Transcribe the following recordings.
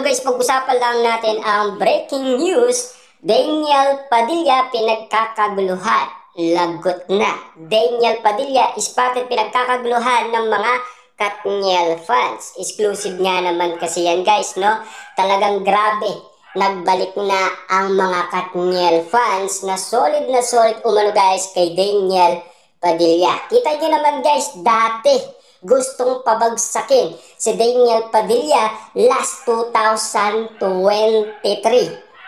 Ano guys, pag-usapan lang natin ang breaking news. Daniel Padilla pinagkakaguluhan. Lagot na. Daniel Padilla spotted pinagkakaguluhan ng mga Katniel fans. Exclusive nga naman kasi yan guys, no? Talagang grabe. Nagbalik na ang mga Katniel fans na solid umano guys kay Daniel Padilla. Kita nyo naman guys, dati gustong pabagsakin si Daniel Padilla last 2023.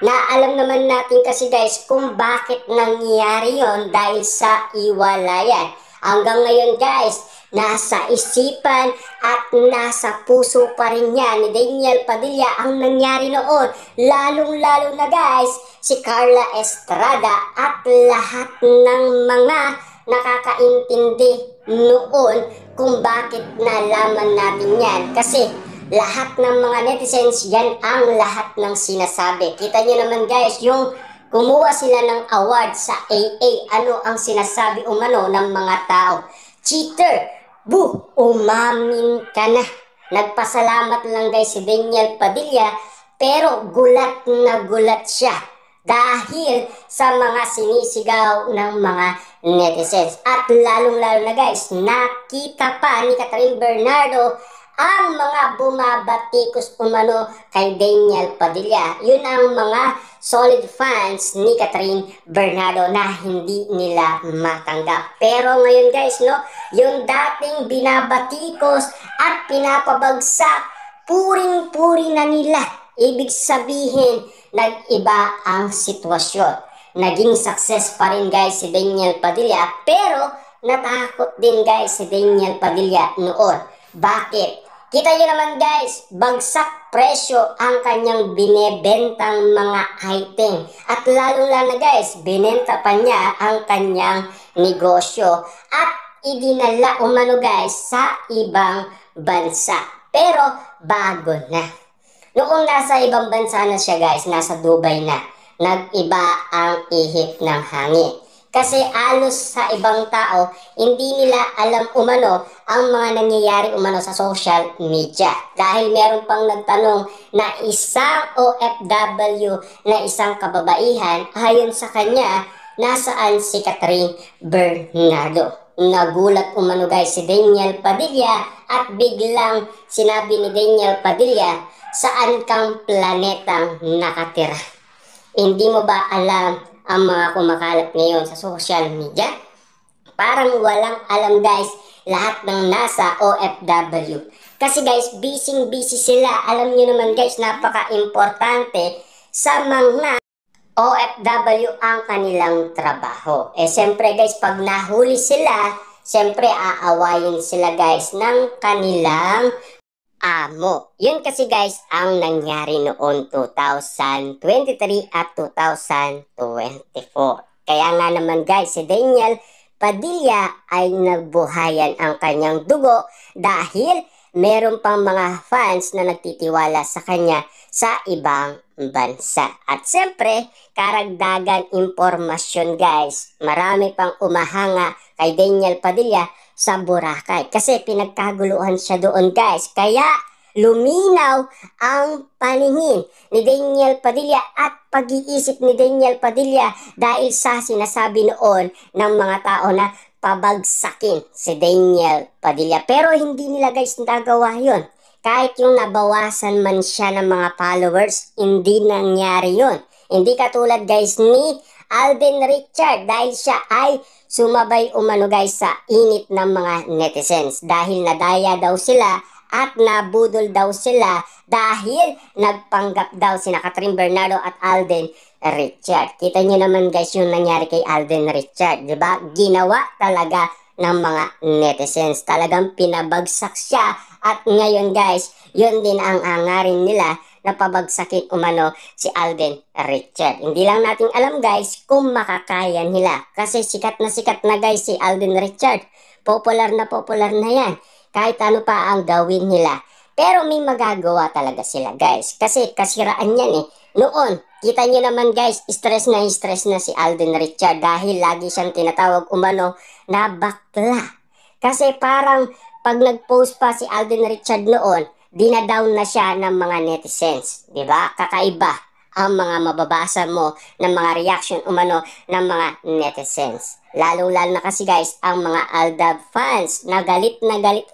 Na alam naman natin kasi guys kung bakit nangyari yon dahil sa iwalayan. Hanggang ngayon guys, nasa isipan at nasa puso pa rin niya ni Daniel Padilla ang nangyari noon. Lalong-lalo na guys, si Carla Estrada at lahat ng mga nakakaintindi noon kung bakit nalaman natin yan. Kasi lahat ng mga netizens, yan ang lahat ng sinasabi. Kita nyo naman guys, yung kumuha sila ng award sa AA, ano ang sinasabi umano ng mga tao? Cheater! Buh! Umamin ka na. Nagpasalamat lang guys si Daniel Padilla, pero gulat na gulat siya dahil sa mga sinisigaw ng mga netizens. At lalong-lalo na guys, nakita pa ni Catherine Bernardo ang mga bumabatikos umano kay Daniel Padilla. Yun ang mga solid fans ni Catherine Bernardo na hindi nila matanggap. Pero ngayon guys, no, yung dating binabatikos at pinapabagsak, puring-puri na nila. Ibig sabihin, nag-iba ang sitwasyon. Naging success pa rin guys si Daniel Padilla, pero natakot din guys si Daniel Padilla noon. Bakit? Kita nyo naman guys, bagsak presyo ang kanyang binebentang mga item. At lalong-lalo na guys, binenta pa niya ang kanyang negosyo. At idinala umano guys sa ibang bansa. Pero bago na. Noong nasa ibang bansa na siya guys, nasa Dubai na, nag-iba ang ihip ng hangin. Kasi alos sa ibang tao, hindi nila alam umano ang mga nangyayari umano sa social media. Dahil meron pang nagtanong na isang OFW na isang kababaihan, ayon sa kanya, nasaan si Catherine Bernardo. Nagulat umano guys si Daniel Padilla at biglang sinabi ni Daniel Padilla, saan kang planetang nakatira? Hindi mo ba alam ang mga kumakalat ngayon sa social media? Parang walang alam guys lahat ng nasa OFW. Kasi guys, busy sila. Alam nyo naman guys, napaka-importante sa mga OFW ang kanilang trabaho. Siyempre guys, pag nahuli sila, siyempre aawayin sila guys ng kanilang amo. Yun kasi guys ang nangyari noon 2023 at 2024. Kaya nga naman guys, si Daniel Padilla ay nagbuhayan ang kanyang dugo dahil meron pang mga fans na nagtitiwala sa kanya sa ibang bansa. At siyempre, karagdagan impormasyon guys, marami pang umahanga kay Daniel Padilla sa Boracay. Kasi pinagkaguluhan siya doon guys. Kaya luminaw ang paningin ni Daniel Padilla at pag-iisip ni Daniel Padilla dahil sa sinasabi noon ng mga tao na pabagsakin si Daniel Padilla. Pero hindi nila guys nagawa yun. Kahit yung nabawasan man siya ng mga followers, hindi nangyari yun. Hindi katulad guys ni Alden Richard dahil siya ay sumabay umano guys sa init ng mga netizens dahil nadaya daw sila at nabudol daw sila dahil nagpanggap daw sina Catherine Bernardo at Alden Richard. Kita nyo naman guys yung nangyari kay Alden Richard, di ba? Ginawa talaga ng mga netizens. Talagang pinabagsak siya at ngayon guys, yun din ang angarin nila na pabagsakin umano si Alden Richard. Hindi lang natin alam guys kung makakaya nila. Kasi sikat na guys si Alden Richard. Popular na yan. Kahit ano pa ang gawin nila. Pero may magagawa talaga sila guys. Kasi kasiraan yan eh. Noon, kita nyo naman guys, stress na si Alden Richard dahil lagi siyang tinatawag umano na bakla. Kasi parang pag nag-post pa si Alden Richard noon, dinadown na siya ng mga netizens. Diba? Kakaiba ang mga mababasa mo ng mga reaction umano ng mga netizens. Lalong-lalo na kasi guys, ang mga Aldab fans na galit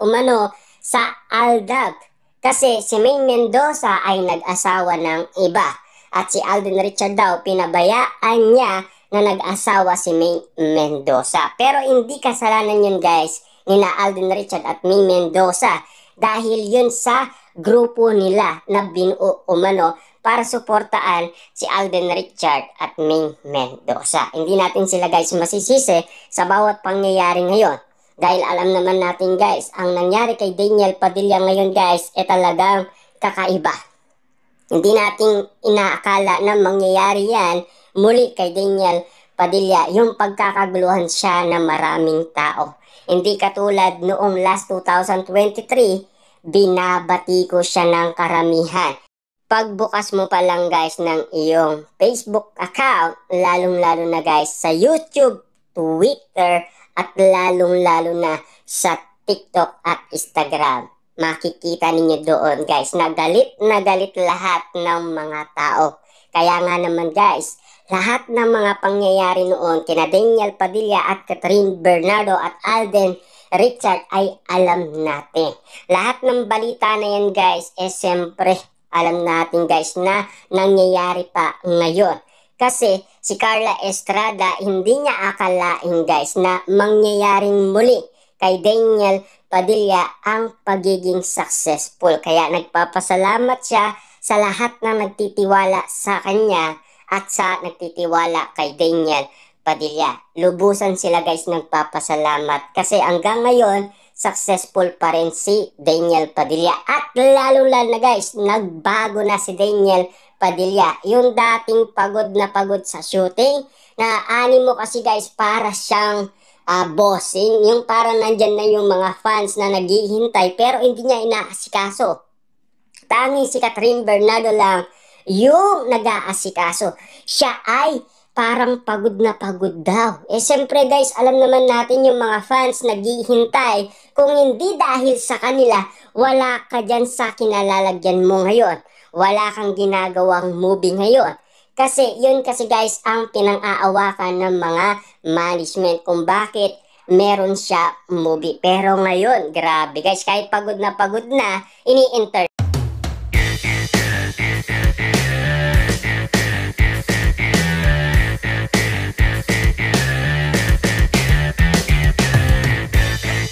umano sa Aldab. Kasi si Maine Mendoza ay nag-asawa ng iba. At si Alden Richard daw, pinabayaan niya na nag-asawa si Maine Mendoza. Pero hindi kasalanan yun guys, ni na Alden Richard at Maine Mendoza. Dahil yun sa grupo nila na binuo umano para suportaan si Alden Richard at Maine Mendoza. Hindi natin sila guys masisisi sa bawat pangyayari ngayon. Dahil alam naman natin guys, ang nangyari kay Daniel Padilla ngayon guys, talagang kakaiba. Hindi natin inaakala na mangyayari yan muli kay Daniel Padilla, yung pagkakaguluhan siya ng maraming tao. Hindi katulad noong last 2023, binabati ko siya ng karamihan. Pagbukas mo pa lang guys ng iyong Facebook account, lalong-lalo na guys sa YouTube, Twitter, at lalong-lalo na sa TikTok at Instagram. Makikita ninyo doon guys na galit lahat ng mga tao. Kaya nga naman guys, lahat ng mga pangyayari noon kina Daniel Padilla at Catherine Bernardo at Alden Richard ay alam natin. Lahat ng balita na yan guys, siyempre alam natin guys na nangyayari pa ngayon. Kasi si Carla Estrada hindi niya akalain guys na mangyayaring muli kay Daniel Padilla ang pagiging successful. Kaya nagpapasalamat siya sa lahat na nagtitiwala sa kanya at sa nagtitiwala kay Daniel Padilla. Lubusan sila guys nagpapasalamat kasi hanggang ngayon successful pa rin si Daniel Padilla. At lalo-lalo na guys, nagbago na si Daniel Padilla. Yung dating pagod sa shooting, na animo kasi guys para siyang bossing. Yung parang nandyan na yung mga fans na naghihintay pero hindi niya inaasikaso. Tanging si Catherine Bernardo lang yung nag-aasikaso. Siya ay parang pagod daw. Siyempre guys, alam naman natin yung mga fans naghihintay. Kung hindi dahil sa kanila, wala ka dyan sa kinalalagyan mo ngayon. Wala kang ginagawang movie ngayon. Kasi yun kasi guys ang pinang-aawakan ng mga management kung bakit meron siya movie. Pero ngayon, grabe guys, kahit pagod na, ini-enter